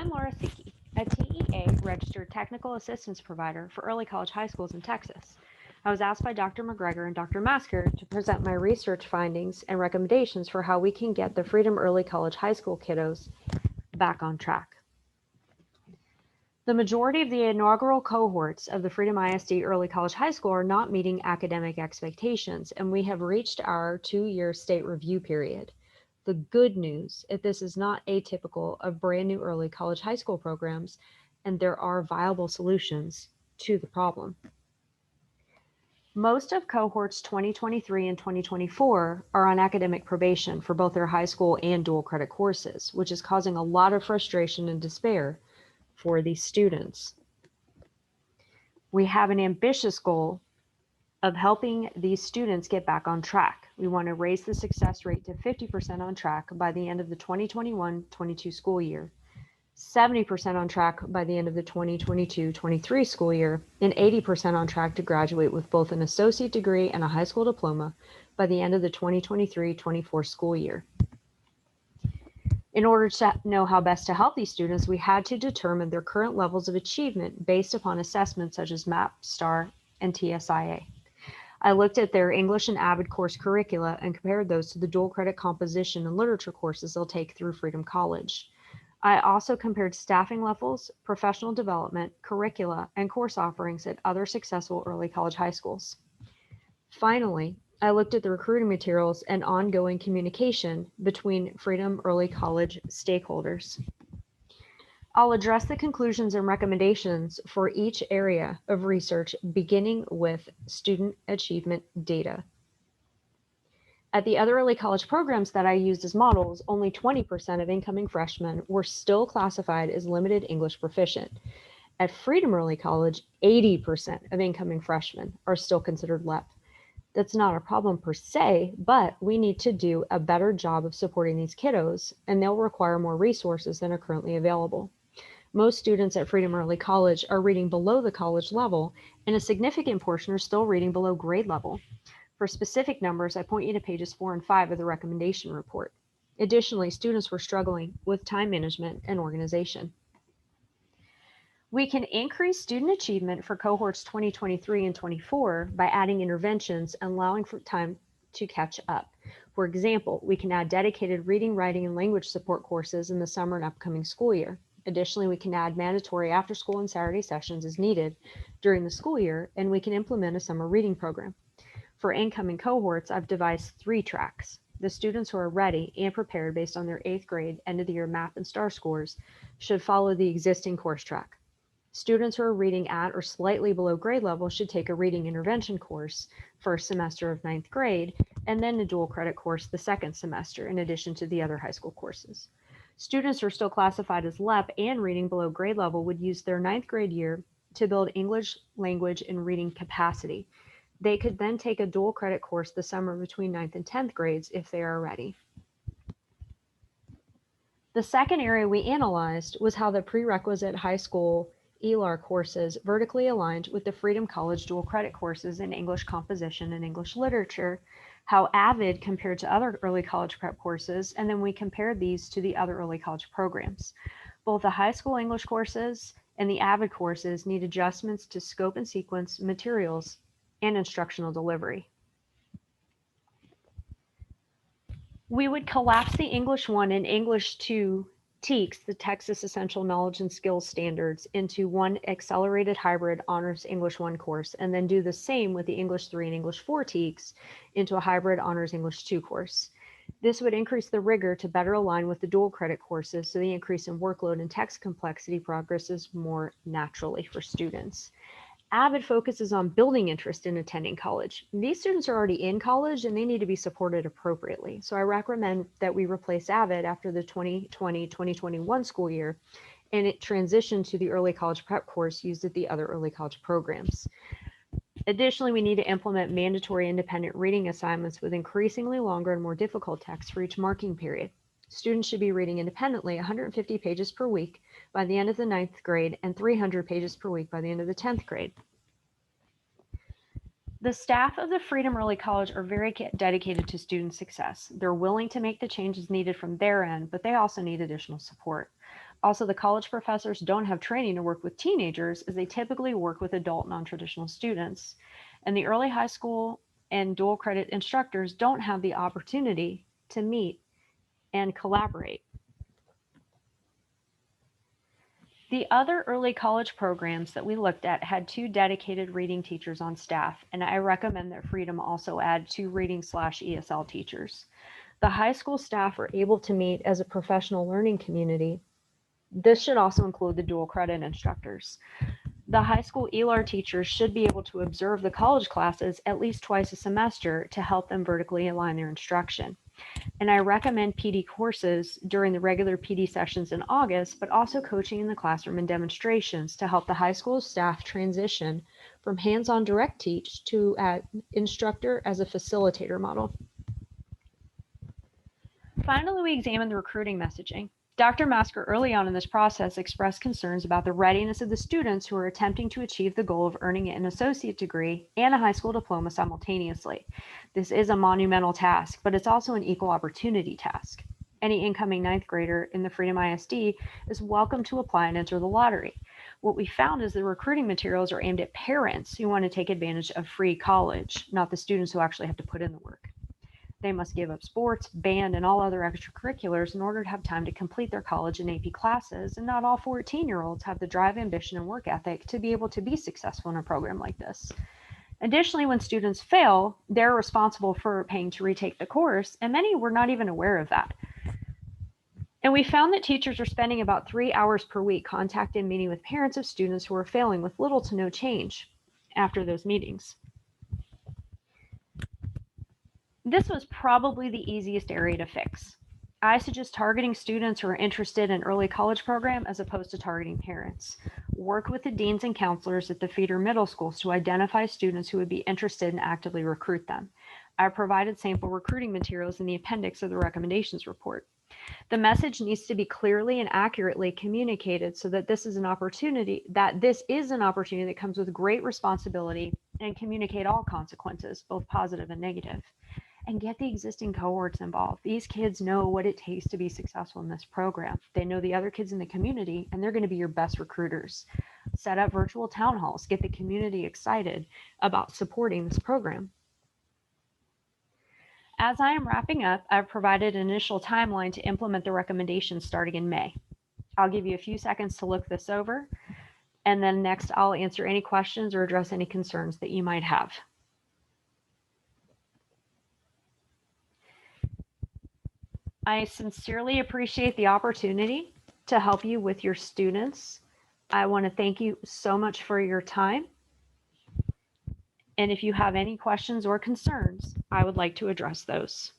I'm Laura Sichi, a TEA registered technical assistance provider for early college high schools in Texas. I was asked by Dr. McGregor and Dr. Masker to present my research findings and recommendations for how we can get the Freedom Early College high school kiddos back on track. The majority of the inaugural cohorts of the Freedom ISD Early College High School are not meeting academic expectations, and we have reached our 2-year state review period. The good news is this is not atypical of brand new early college high school programs, and there are viable solutions to the problem. Most of cohorts 2023 and 2024 are on academic probation for both their high school and dual credit courses, which is causing a lot of frustration and despair for these students. We have an ambitious goal of helping these students get back on track. We want to raise the success rate to 50% on track by the end of the 2021-22 school year, 70% on track by the end of the 2022-23 school year, and 80% on track to graduate with both an associate degree and a high school diploma by the end of the 2023-24 school year. In order to know how best to help these students, we had to determine their current levels of achievement based upon assessments such as MAP, STAR, and TSIA. I looked at their English and AVID course curricula and compared those to the dual credit composition and literature courses they'll take through Freedom College. I also compared staffing levels, professional development, curricula, and course offerings at other successful early college high schools. Finally, I looked at the recruiting materials and ongoing communication between Freedom Early College stakeholders. I'll address the conclusions and recommendations for each area of research, beginning with student achievement data. At the other early college programs that I used as models, only 20% of incoming freshmen were still classified as limited English proficient. At Freedom Early College, 80% of incoming freshmen are still considered LEP. That's not a problem per se, but we need to do a better job of supporting these kiddos, and they'll require more resources than are currently available. Most students at Freedom Early College are reading below the college level, and a significant portion are still reading below grade level. For specific numbers, I point you to pages 4 and 5 of the recommendation report. Additionally, students were struggling with time management and organization. We can increase student achievement for cohorts 2023 and 24 by adding interventions and allowing for time to catch up. For example, we can add dedicated reading, writing, and language support courses in the summer and upcoming school year. Additionally, we can add mandatory after-school and Saturday sessions as needed during the school year, and we can implement a summer reading program. For incoming cohorts, I've devised 3 tracks. The students who are ready and prepared based on their 8th grade end-of-the-year MAP and STAR scores should follow the existing course track. Students who are reading at or slightly below grade level should take a reading intervention course first semester of 9th grade, and then a dual credit course the second semester, in addition to the other high school courses. Students who are still classified as LEP and reading below grade level would use their 9th grade year to build English language and reading capacity. They could then take a dual credit course the summer between 9th and 10th grades if they are ready. The second area we analyzed was how the prerequisite high school ELAR courses vertically aligned with the Freedom College dual credit courses in English composition and English literature, how AVID compared to other early college prep courses, and then we compared these to the other early college programs. Both the high school English courses and the AVID courses need adjustments to scope and sequence, materials, and instructional delivery. We would collapse the English 1 and English 2 TEKS, the Texas Essential Knowledge and Skills Standards, into one accelerated hybrid honors English 1 course, and then do the same with the English 3 and English 4 TEKS into a hybrid honors English 2 course. This would increase the rigor to better align with the dual credit courses, so the increase in workload and text complexity progresses more naturally for students. AVID focuses on building interest in attending college. These students are already in college and they need to be supported appropriately. So I recommend that we replace AVID after the 2020-2021 school year and it transition to the early college prep course used at the other early college programs. Additionally, we need to implement mandatory independent reading assignments with increasingly longer and more difficult text for each marking period. Students should be reading independently 150 pages per week by the end of the 9th grade and 300 pages per week by the end of the 10th grade. The staff of the Freedom Early College are very dedicated to student success. They're willing to make the changes needed from their end, but they also need additional support. Also, the college professors don't have training to work with teenagers as they typically work with adult non-traditional students. And the early high school and dual credit instructors don't have the opportunity to meet and collaborate. The other early college programs that we looked at had 2 dedicated reading teachers on staff, and I recommend that Freedom also add 2 reading/ESL teachers. The high school staff are able to meet as a professional learning community. This should also include the dual credit instructors. The high school ELAR teachers should be able to observe the college classes at least twice a semester to help them vertically align their instruction. And I recommend PD courses during the regular PD sessions in August, but also coaching in the classroom and demonstrations to help the high school staff transition from hands-on direct teach to instructor as a facilitator model. Finally, we examined the recruiting messaging. Dr. Masker early on in this process expressed concerns about the readiness of the students who are attempting to achieve the goal of earning an associate degree and a high school diploma simultaneously. This is a monumental task, but it's also an equal opportunity task. Any incoming 9th grader in the Freedom ISD is welcome to apply and enter the lottery. What we found is the recruiting materials are aimed at parents who want to take advantage of free college, not the students who actually have to put in the work. They must give up sports, band, and all other extracurriculars in order to have time to complete their college and AP classes, and not all 14-year-olds have the drive, ambition, and work ethic to be able to be successful in a program like this. Additionally, when students fail, they're responsible for paying to retake the course, and many were not even aware of that. And we found that teachers are spending about 3 hours per week contacting and meeting with parents of students who are failing with little to no change after those meetings. This was probably the easiest area to fix. I suggest targeting students who are interested in early college program as opposed to targeting parents. Work with the deans and counselors at the feeder middle schools to identify students who would be interested and actively recruit them. I provided sample recruiting materials in the appendix of the recommendations report. The message needs to be clearly and accurately communicated so that this is an opportunity that comes with great responsibility and communicate all consequences, both positive and negative. And get the existing cohorts involved. These kids know what it takes to be successful in this program. They know the other kids in the community, and they're going to be your best recruiters. Set up virtual town halls. Get the community excited about supporting this program. As I am wrapping up, I've provided an initial timeline to implement the recommendations starting in May. I'll give you a few seconds to look this over, and then next I'll answer any questions or address any concerns that you might have. I sincerely appreciate the opportunity to help you with your students. I want to thank you so much for your time. And if you have any questions or concerns, I would like to address those.